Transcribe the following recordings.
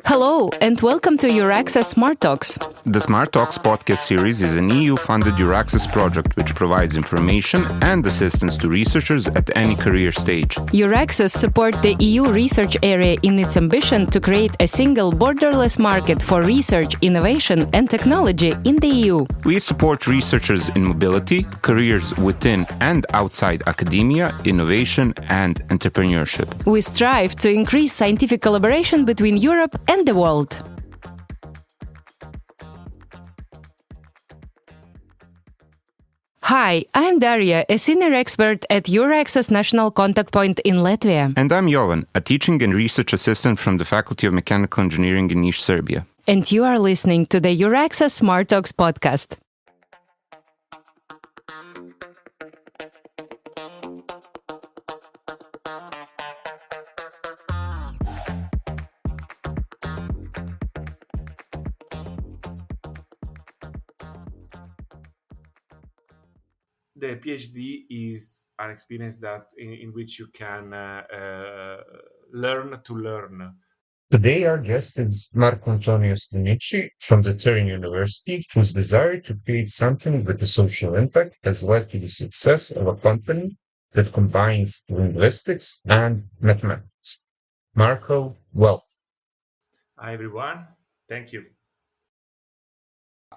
Hello, and welcome to Euraccess Smart Talks. The Smart Talks podcast series is an EU-funded Euraccess project which provides information and assistance to researchers at any career stage. Euraccess supports the EU research area in its ambition to create a single borderless market for research, innovation and technology in the EU. We support researchers in mobility, careers within and outside academia, innovation and entrepreneurship. We strive to increase scientific collaboration between Europe and the world. Hi, I'm Daria, a senior expert at Euraccess National Contact Point in Latvia. And I'm Jovan, a teaching and research assistant from the Faculty of Mechanical Engineering in Niš, Serbia. And you are listening to the Euraccess Smart Talks podcast. The PhD is an experience that in which you can learn to learn. Today, our guest is Marco Antonio Stranisci from the Turin University, whose desire to create something with a social impact has led to the success of a company that combines linguistics and mathematics. Marco, welcome. Hi, everyone. Thank you.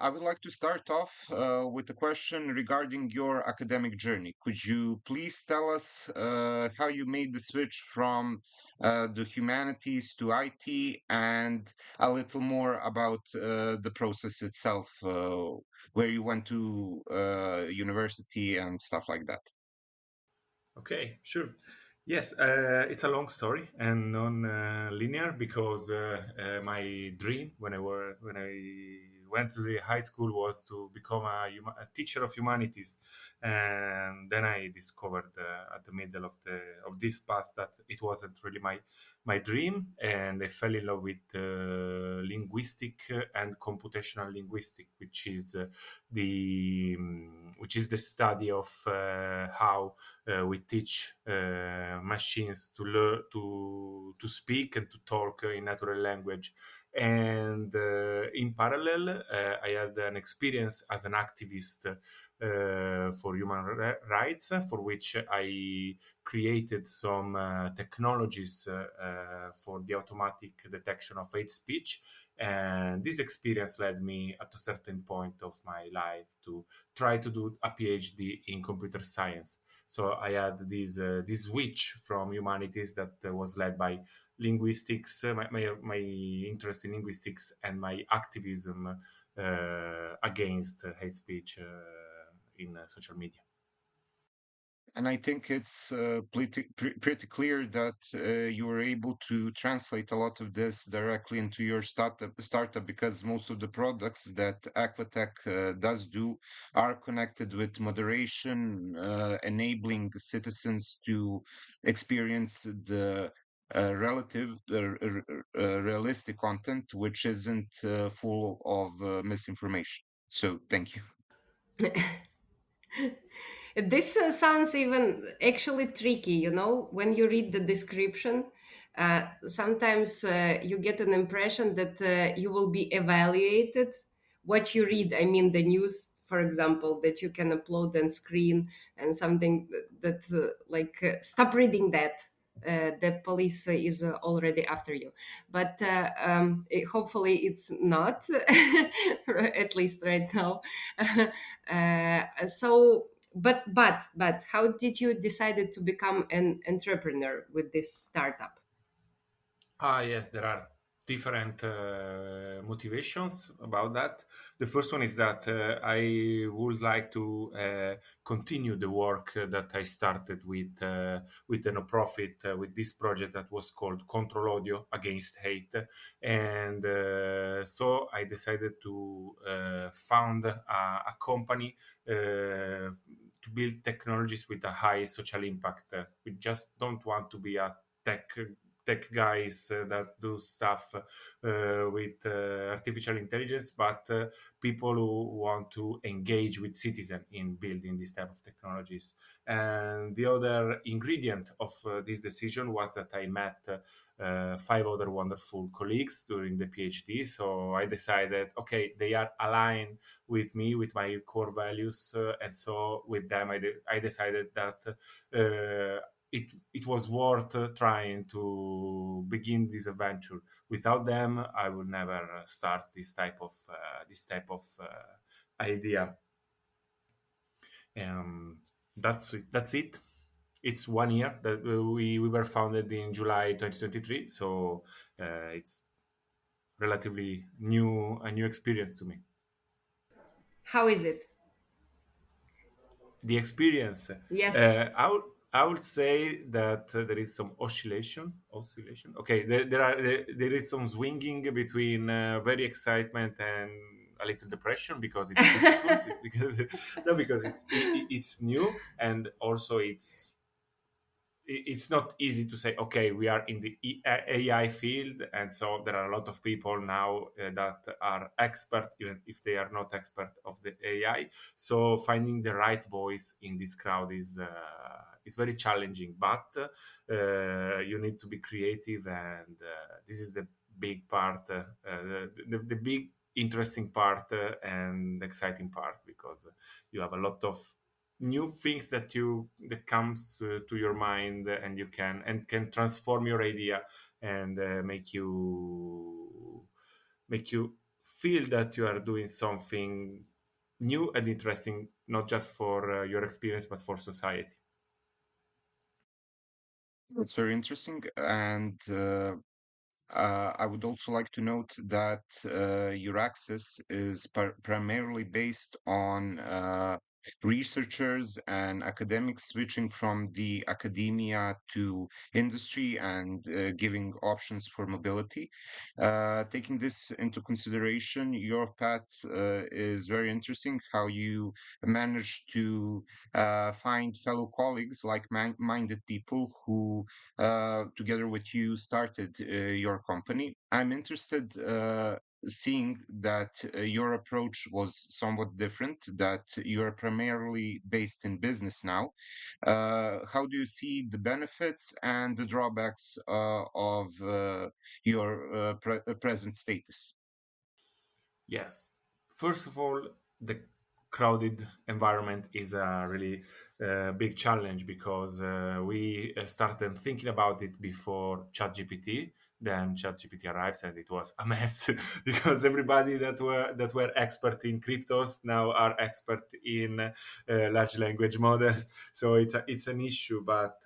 I would like to start off with a question regarding your academic journey. Could you please tell us how you made the switch from the humanities to IT and a little more about the process itself, where you went to university and stuff like that? Okay, sure. Yes, it's a long story and non-linear because my dream when I went to the high school was to become a teacher of humanities, and then I discovered at the middle of this path that it wasn't really my dream, and I fell in love with linguistic and computational linguistic, which is the study of how we teach machines to learn to speak and to talk in natural language. And in parallel, I had an experience as an activist for human rights, for which I created some technologies for the automatic detection of hate speech. And this experience led me at a certain point of my life to try to do a PhD in computer science. So I had this switch from humanities that was led by linguistics, my interest in linguistics, and my activism against hate speech in social media. And I think it's pretty clear that you were able to translate a lot of this directly into your startup, because most of the products that aequa-tech does do are connected with moderation, enabling citizens to experience the realistic content, which isn't full of misinformation. So thank you. This sounds even actually tricky, when you read the description. Sometimes you get an impression that you will be evaluated what you read. I mean, the news, for example, that you can upload on screen, and something that stop reading that. The police is already after you, but hopefully it's not, at least right now. But how did you decide to become an entrepreneur with this startup? Yes, there are different motivations about that. The first one is that I would like to continue the work that I started with the no-profit, with this project that was called Control Audio Against Hate. And so I decided to found a company to build technologies with a high social impact. We just don't want to be a tech tech guys that do stuff with artificial intelligence, but people who want to engage with citizens in building this type of technologies. And the other ingredient of this decision was that I met 5 other wonderful colleagues during the PhD. So I decided, okay, they are aligned with me, with my core values, and so with them, I decided that it was worth trying to begin this adventure. Without them, I would never start this type of idea. That's it. That's it. It's 1 year that we were founded in July 2023, so it's relatively a new experience to me. How is it? The experience, Yes. I would say that there is some oscillation. Okay, there is some swinging between very excitement and a little depression because it's difficult because no, because it's new, and also it's not easy to say, okay, we are in the AI field, and so there are a lot of people now that are expert, even if they are not expert of the AI. So finding the right voice in this crowd is very challenging, but you need to be creative, and this is the big part, the big interesting part and exciting part, because you have a lot of new things that comes to your mind, and you can transform your idea and make you feel that you are doing something new and interesting, not just for your experience but for society. It's very interesting. And I would also like to note that your access is primarily based on researchers and academics switching from the academia to industry and giving options for mobility. Taking this into consideration, your path is very interesting. How you managed to find fellow colleagues, like-minded people who together with you started your company. I'm interested seeing that your approach was somewhat different, that you're primarily based in business now. How do you see the benefits and the drawbacks of your present status? Yes. First of all, the crowded environment is a really big challenge, because we started thinking about it before ChatGPT. Then ChatGPT arrives, and it was a mess because everybody that were expert in cryptos now are expert in large language models. So it's an issue, but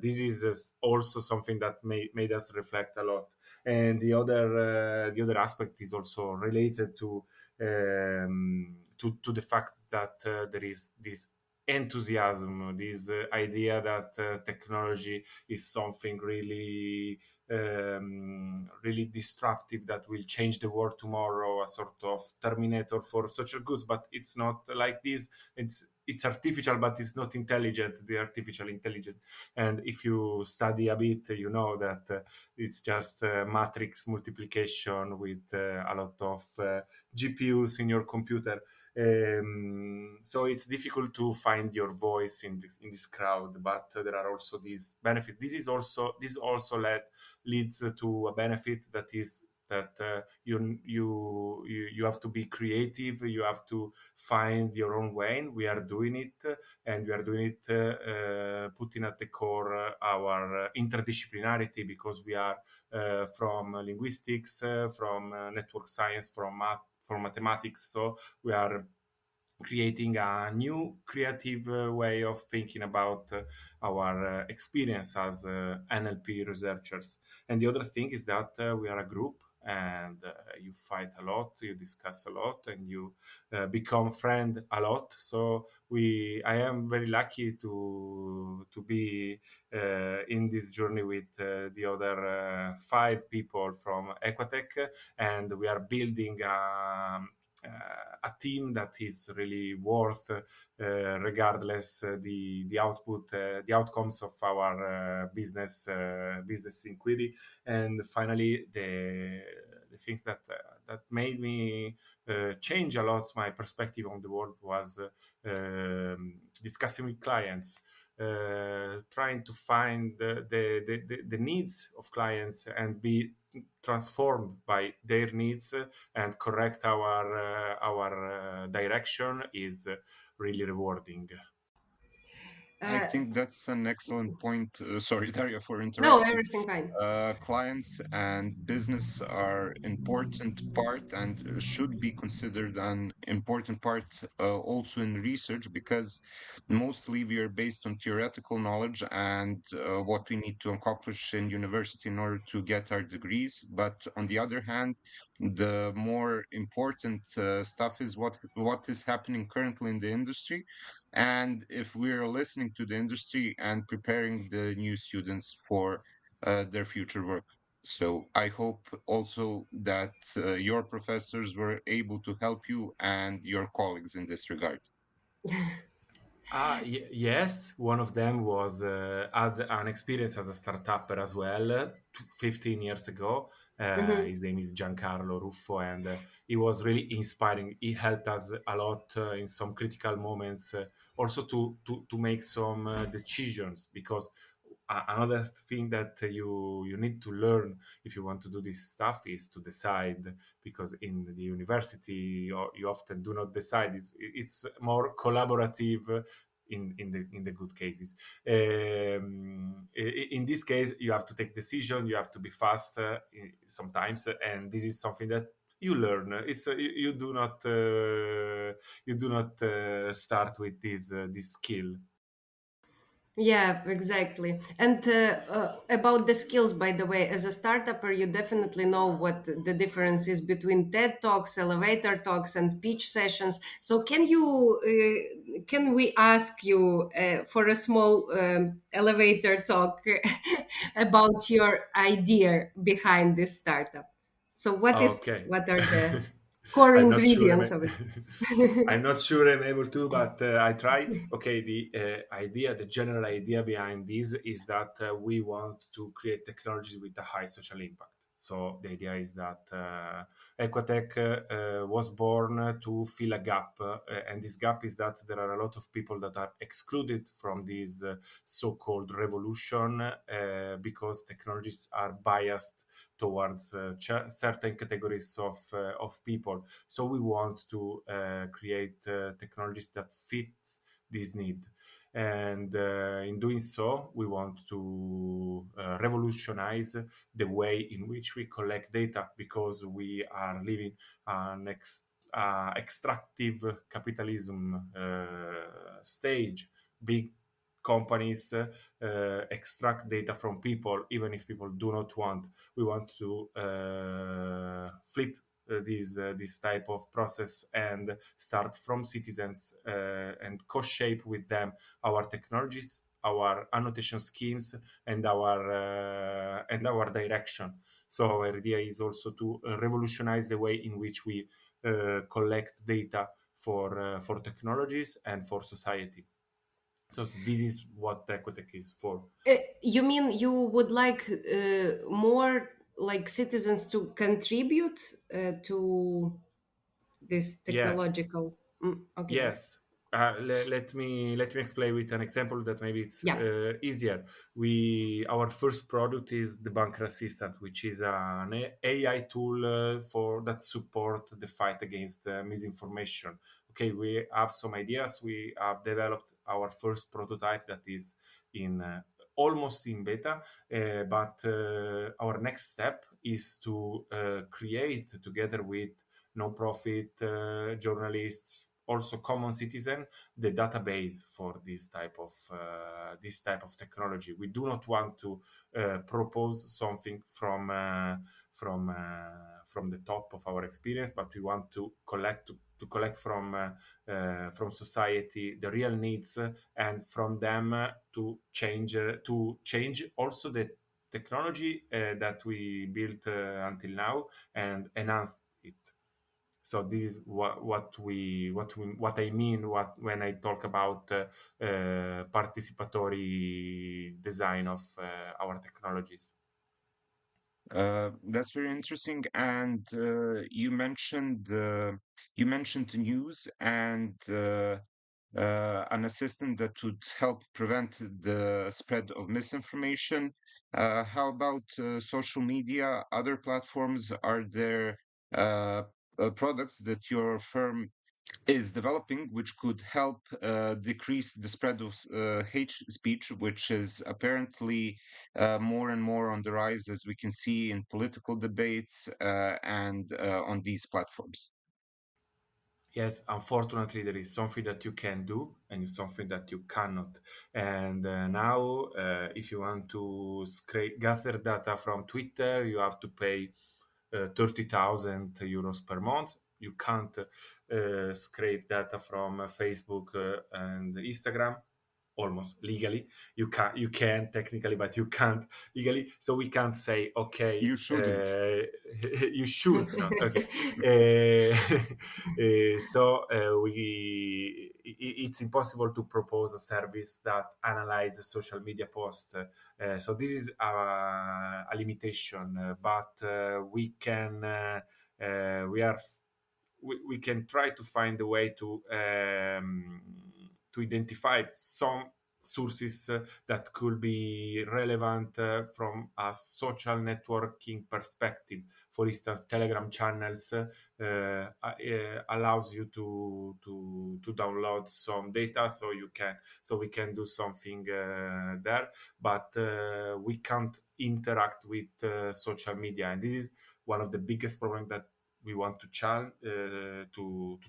this is also something that made us reflect a lot. And the other aspect is also related to the fact that there is this enthusiasm, this idea that technology is something really disruptive that will change the world tomorrow, a sort of terminator for social goods. But it's not like this. It's artificial, but it's not intelligent, the artificial intelligence. And if you study a bit, you know that it's just matrix multiplication with a lot of GPUs in your computer. So it's difficult to find your voice in this crowd, but there are also these benefits. This also leads to a benefit, that is that you have to be creative. You have to find your own way. And we are doing it, and we are doing it putting at the core our interdisciplinarity, because we are from linguistics, from network science, from math, from mathematics. So we are creating a new creative way of thinking about our experience as NLP researchers. And the other thing is that we are a group, and you fight a lot, you discuss a lot, and you become friend a lot. So I am very lucky to be in this journey with the other 5 people from aequa-tech, and we are building a team that is really worth, regardless the output, the outcomes of our business inquiry. And finally, the things that made me change a lot my perspective on the world was discussing with clients, trying to find the needs of clients and be transformed by their needs, and correct our direction is really rewarding. I Uh, think that's an excellent point. Sorry, Daria, for no, interrupting. everything fine. Clients and business are important part and should be considered an important part also in research, because mostly we are based on theoretical knowledge and what we need to accomplish in university in order to get our degrees. But on the other hand, the more important stuff is what is happening currently in the industry, and if we're listening to the industry and preparing the new students for their future work. So I hope also that your professors were able to help you and your colleagues in this regard. Yes, one of them was had an experience as a startupper as well, 15 years ago. Hmm. His name is Giancarlo Ruffo, and he was really inspiring. He helped us a lot in some critical moments, also to make some decisions, because another thing that you need to learn if you want to do this stuff is to decide, because in the university you often do not decide. It's more collaborative in the good cases. In this case, you have to take decision. You have to be fast sometimes, and this is something that you learn. It's you do not start with this skill. Yeah, exactly. And about the skills, by the way, as a startupper, you definitely know what the difference is between TED Talks, elevator talks, and pitch sessions. So, can we ask you for a small elevator talk about your idea behind this startup? So, Okay. what are the core I'm not sure. ingredients of it? I'm not sure I'm able to, but I try. Okay, the the general idea behind this is that we want to create technologies with a high social impact. So the idea is that aequa-tech was born to fill a gap, and this gap is that there are a lot of people that are excluded from this so-called revolution, because technologies are biased towards certain categories of people. So we want to create technologies that fit this need. And in doing so, we want to revolutionize the way in which we collect data, because we are living an extractive capitalism stage. Big companies extract data from people, even if people do not want. We want to flip this type of process and start from citizens, and co-shape with them our technologies, our annotation schemes, and our direction. So our idea is also to revolutionize the way in which we collect data for technologies and for society. So this is what aequa-tech is for. You mean you would like more like citizens to contribute to this Yes. technological? Okay, Yes. Let me explain with an example that maybe it's yeah. easier. Our first product is the Debunker-Assistant, which is an AI tool for that support the fight against misinformation. Okay, we have some ideas. We have developed our first prototype that is in almost in beta, but our next step is to create together with non-profit journalists, also common citizen, the database for this type of technology. We do not want to propose something from the top of our experience, but we want to collect from society the real needs, and from them to change also the technology that we built until now, and enhance it. So this is what I mean when I talk about participatory design of our technologies. That's very interesting. And you mentioned news and an assistant that would help prevent the spread of misinformation. How about social media, other platforms? Are there uh, products that your firm is developing which could help decrease the spread of hate speech, which is apparently more and more on the rise, as we can see in political debates and on these platforms? Yes, unfortunately, there is something that you can do and something that you cannot. And now, if you want to gather data from Twitter, you have to pay 30,000 euros per month. You can't scrape data from Facebook and Instagram almost legally. You can technically, but you can't legally. So we can't say okay, You shouldn't. you should not. Okay. It's impossible to propose a service that analyzes social media posts. So this is a limitation, but we can try to find a way to identify some sources that could be relevant from a social networking perspective. For instance, Telegram channels allows you to download some data, so we can do something there, but we can't interact with social media, and this is one of the biggest problems that we want to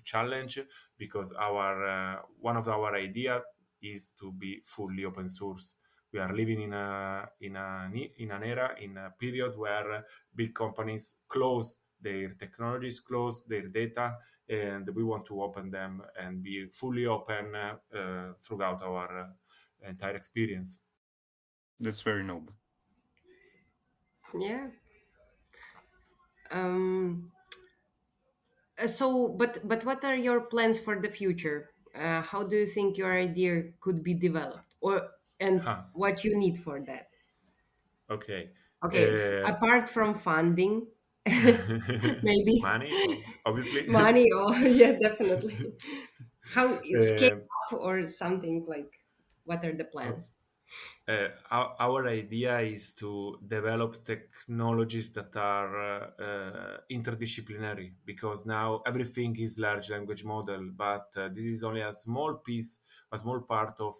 challenge, because our one of our idea is to be fully open source. We are living in an era, in a period where big companies close their technologies, close their data, and we want to open them and be fully open throughout our entire experience. That's very noble. Yeah. Um, but what are your plans for the future? How do you think your idea could be developed, or and Huh. what you need for that? Okay. Okay, apart from funding, maybe Money, obviously. money, or yeah, definitely. How scale uh, up or something like? What are the plans? our idea is to develop technologies that are interdisciplinary, because now everything is large language model, but this is only a small piece, a small part of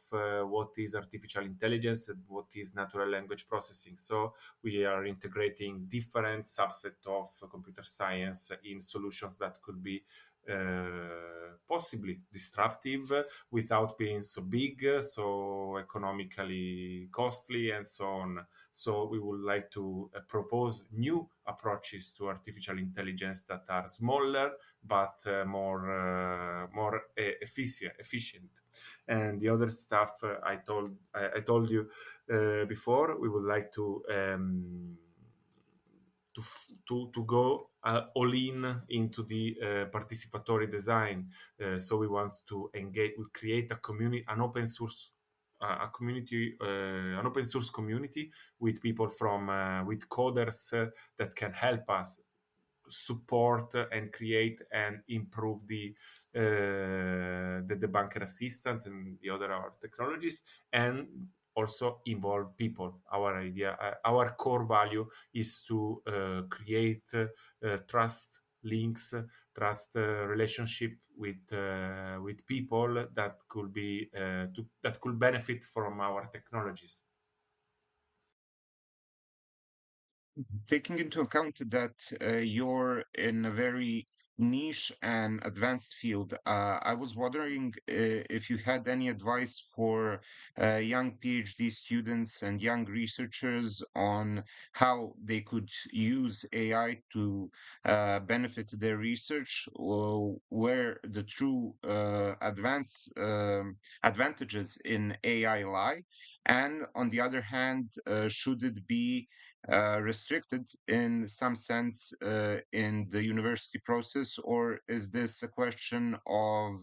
what is artificial intelligence and what is natural language processing. So we are integrating different subset of computer science in solutions that could be possibly disruptive without being so big, so economically costly, and so on. So we would like to propose new approaches to artificial intelligence that are smaller but more efficient. And the other stuff I told you before, we would like to go all in into the participatory design. So we want to engage, we create a community, an open source a community, an open source community with people from with coders that can help us support and create and improve the Debunker-Assistant and the other our technologies, and also involve people. Our idea, our core value is to create trust links, trust relationship with people that could be that could benefit from our technologies. Taking into account that you're in a very niche and advanced field, I was wondering if you had any advice for young PhD students and young researchers on how they could use AI to benefit their research, or where the true advantages in AI lie, and on the other hand, should it be restricted in some sense in the university process, or is this a question of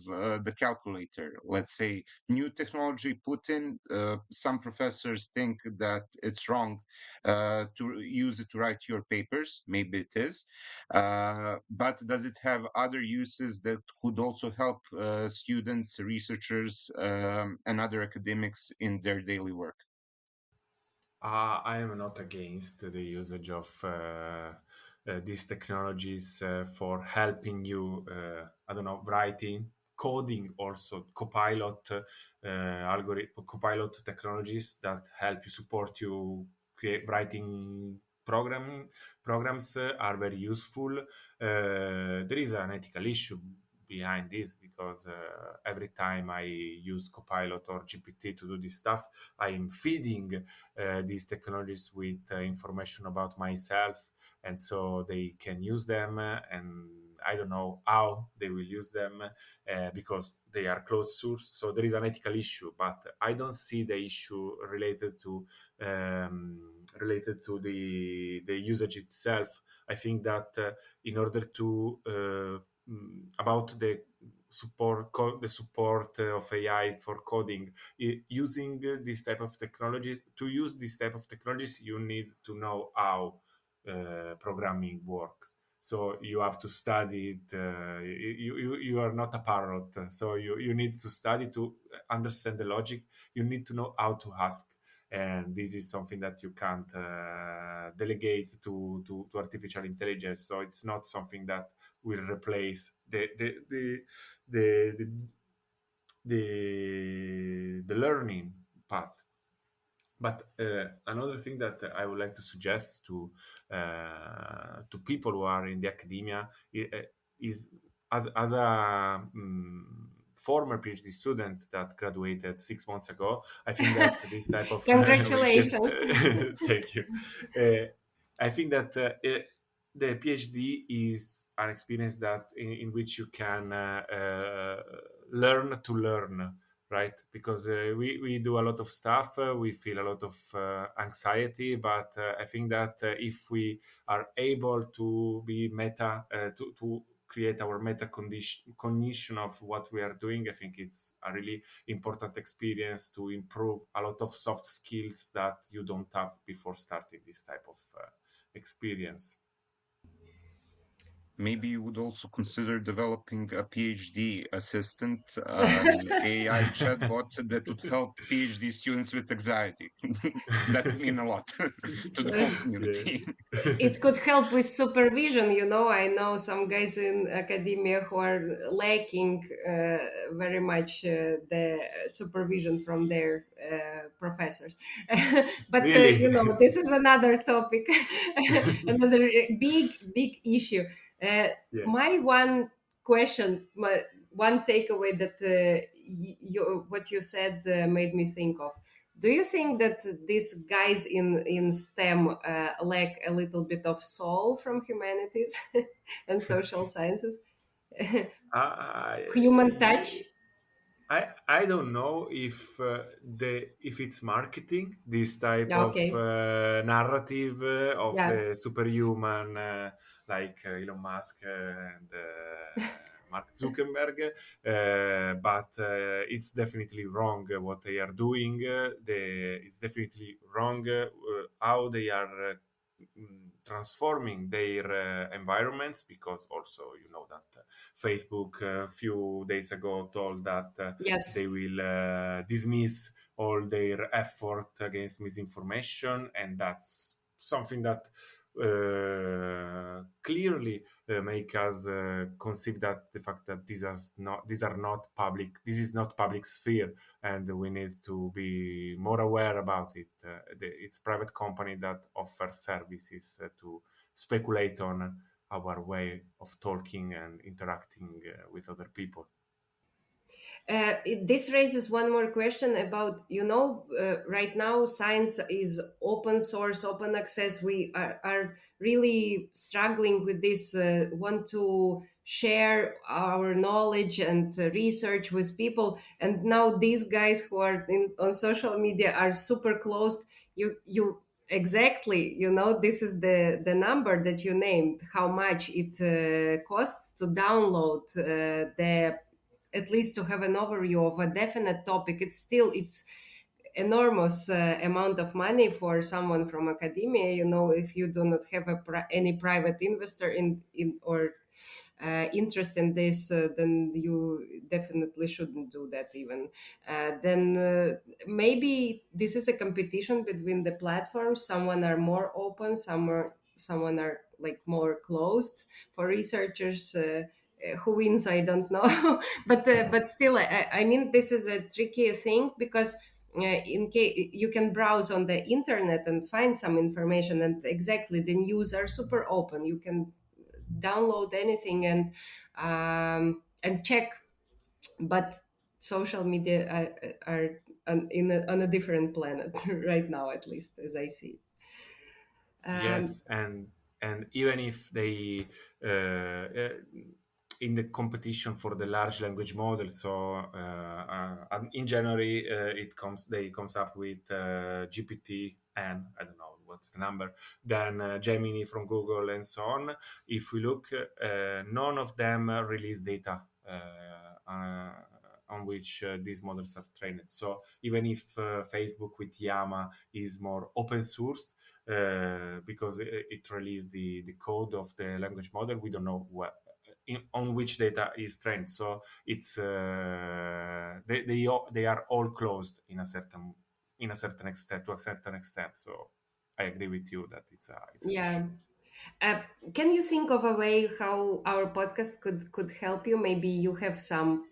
the calculator? Let's say new technology put in, some professors think that it's wrong to use it to write your papers. Maybe it is, but does it have other uses that could also help students, researchers, and other academics in their daily work? I am not against the usage of these technologies for helping you, I don't know, writing, coding also, copilot technologies that help you support you writing programs are very useful. There is an ethical issue behind this because every time I use Copilot or GPT to do this stuff, I am feeding these technologies with information about myself, and so they can use them, and I don't know how they will use them because they are closed source. So there is an ethical issue, but I don't see the issue related to the usage itself. I think that in order to about the the support of AI for coding, using this type of technology. To use this type of technologies, you need to know how programming works. So you have to study it. You are not a parrot, so you need to study to understand the logic. You need to know how to ask, and this is something that you can't delegate to artificial intelligence. So it's not something that will replace the the learning path. But another thing that I would like to suggest to people who are in the academia is as a former PhD student that graduated 6 months ago. I think that this type of yes, Congratulations. thank you. I think that the PhD is an experience that in which you can learn to learn, right? Because we do a lot of stuff, we feel a lot of anxiety, but I think that if we are able to be to create our meta cognition of what we are doing, I think it's a really important experience to improve a lot of soft skills that you don't have before starting this type of experience. Maybe you would also consider developing a PhD assistant, an AI chatbot that would help PhD students with anxiety. That would mean a lot to the whole Yeah. community. It could help with supervision. I know some guys in academia who are lacking very much the supervision from their professors. But Really? this is another topic, another big issue. Yeah. My one question, my one takeaway that what you said made me think of. Do you think that these guys in STEM lack a little bit of soul from humanities and social sciences? Human touch? I don't know if if it's marketing this type Yeah, of okay. narrative of Yeah. the superhuman like Elon Musk and Mark Zuckerberg, but it's definitely wrong what they are doing. It's definitely wrong how they are transforming their environments, because also you know that Facebook a few days ago told that they Yes. will dismiss all their effort against misinformation, and that's something that clearly make us conceive that the fact that these are not public, this is not public sphere, and we need to be more aware about it. It's private company that offer services to speculate on our way of talking and interacting with other people. This raises one more question about, right now science is open source, open access. We are really struggling with this, want to share our knowledge and research with people. And now these guys who are on social media are super closed. You exactly, this is the number that you named, how much it costs to download at least to have an overview of a definite topic. It's enormous amount of money for someone from academia. If you do not have any private investor in or interest in this, then you definitely shouldn't do that even. Then maybe this is a competition between the platforms. Someone are more open, someone are like more closed. For researchers, who wins, I don't know. But still, I mean, this is a tricky thing, because in case you can browse on the internet and find some information, and exactly, the news are super open. You can download anything and check, but social media are on a different planet right now, at least as I see. Yes, and even if they in the competition for the large language model, so in January they comes up with GPT, and I don't know what's the number, then Gemini from Google and so on. If we look, none of them release data on which these models are trained. So even if Facebook with Llama is more open source, because it released the code of the language model, we don't know on which data is trained. So it's they are all closed in a certain extent, to a certain extent. So I agree with you that it's a Yeah. issue. Can you think of a way how our podcast could help you? Maybe you have some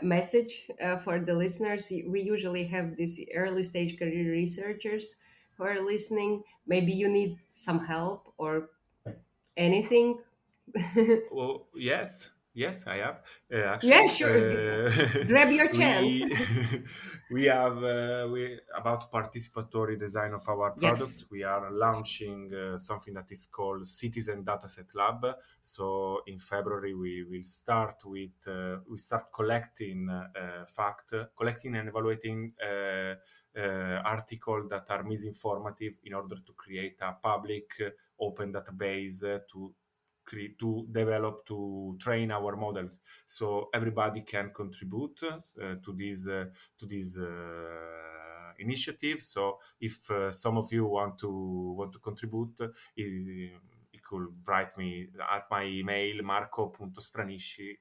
message for the listeners. We usually have these early stage career researchers who are listening. Maybe you need some help or anything. Well, yes, I have Yeah, actually. sure. Grab your chance. We have about participatory design of our products. Yes. We are launching something that is called Citizen Dataset Lab. So in February we will start with we start collecting collecting and evaluating articles that are misinformative in order to create a public open database to develop, to train our models, so everybody can contribute to this initiative. So if some of you want to contribute, you could write me at my email marco.stranisci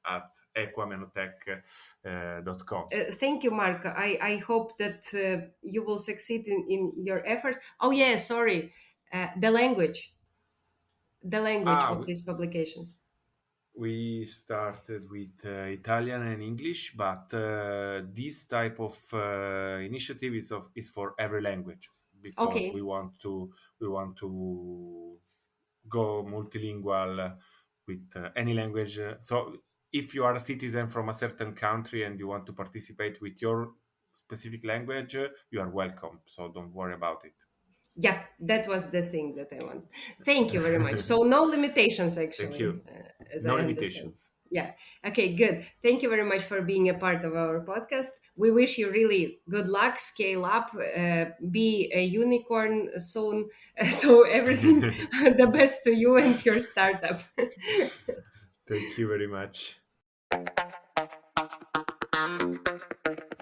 at aequa-tech.com. Thank you, Marco. I hope that you will succeed in your efforts. Oh yeah, sorry. The language of these publications. We started with Italian and English, but this type of initiative is for every language, because Okay. we want to go multilingual with any language. So if you are a citizen from a certain country and you want to participate with your specific language, you are welcome. So don't worry about it. Yeah, that was the thing that I want. Thank you very much. So no limitations, actually. Thank you. As No I limitations. Understand. Yeah. Okay, good. Thank you very much for being a part of our podcast. We wish you really good luck, scale up, be a unicorn soon. So everything, the best to you and your startup. Thank you very much.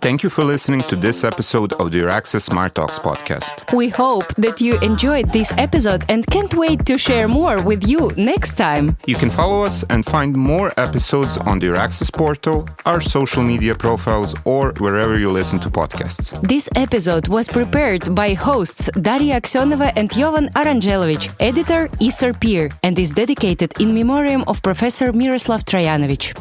Thank you for listening to this episode of the Euraxis Smart Talks podcast. We hope that you enjoyed this episode and can't wait to share more with you next time. You can follow us and find more episodes on the Euraxis portal, our social media profiles, or wherever you listen to podcasts. This episode was prepared by hosts Daria Aksionova and Jovan Arangelovich, editor Isar Peer, and is dedicated in memoriam of Professor Miroslav Trajanovic.